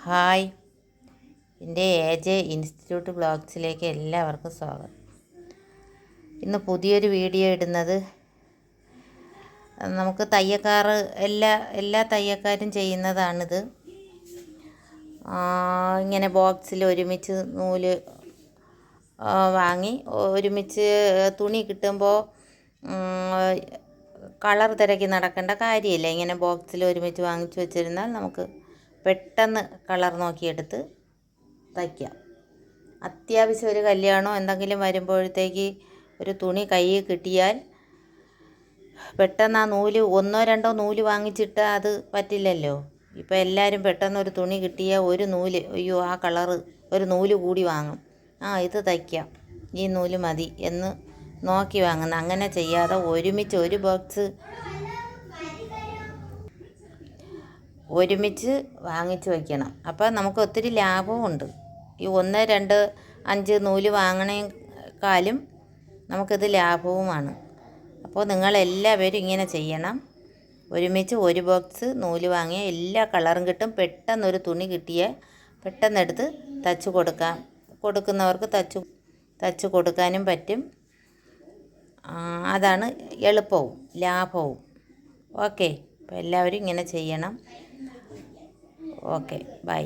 Hi, എൻ്റെ AJ institute ബ്ലോഗ്സിലേക്ക് എല്ലാവർക്കും സ്വാഗതം. ഇന്ന് പുതിയൊരു വീഡിയോ ഇടുന്നത് നമുക്ക് തയ്യക്കാർ എല്ലാ തയ്യക്കാരും ചെയ്യുന്നതാണിത്. ഇങ്ങനെ ബോക്സിൽ ഒരുമിച്ച് നൂല് വാങ്ങി ഒരുമിച്ച് തുണി കിട്ടുമ്പോൾ കളർ തിരക്കി നടക്കേണ്ട കാര്യമില്ല. ഇങ്ങനെ ബോക്സിൽ ഒരുമിച്ച് വാങ്ങിച്ചു വെച്ചിരുന്നാൽ നമുക്ക് പെട്ടെന്ന് കളർ നോക്കിയെടുത്ത് തയ്ക്കാം. അത്യാവശ്യം ഒരു കല്യാണമോ എന്തെങ്കിലും വരുമ്പോഴത്തേക്ക് ഒരു തുണി കയ്യിൽ കിട്ടിയാൽ പെട്ടെന്ന് ആ നൂല് ഒന്നോ രണ്ടോ നൂല് വാങ്ങിച്ചിട്ട് അത് പറ്റില്ലല്ലോ. ഇപ്പോൾ എല്ലാവരും പെട്ടെന്ന് ഒരു തുണി കിട്ടിയാൽ ഒരു നൂല്, അയ്യോ ആ കളറ്, ഒരു നൂല് കൂടി വാങ്ങും. ഇത് തയ്ക്കാം, ഈ നൂല് മതി എന്ന് നോക്കി വാങ്ങുന്ന. അങ്ങനെ ചെയ്യാതെ ഒരുമിച്ച് ഒരു ബോക്സ് ഒരുമിച്ച് വാങ്ങിച്ച് വയ്ക്കണം. അപ്പോൾ നമുക്ക് ഒത്തിരി ലാഭവും ഉണ്ട്. ഈ 1, 2, 5 നൂല് വാങ്ങണേക്കാളും നമുക്കിത് ലാഭവുമാണ്. അപ്പോൾ നിങ്ങളെല്ലാവരും ഇങ്ങനെ ചെയ്യണം. ഒരുമിച്ച് ഒരു ബോക്സ് നൂല് വാങ്ങിയാൽ എല്ലാ കളറും കിട്ടും. പെട്ടെന്നൊരു തുണി കിട്ടിയാൽ പെട്ടെന്നെടുത്ത് കൊടുക്കുന്നവർക്ക് തച്ച് കൊടുക്കാനും പറ്റും. അതാണ് എളുപ്പവും ലാഭവും. ഓക്കെ, അപ്പോൾ എല്ലാവരും ഇങ്ങനെ ചെയ്യണം. Okay, by.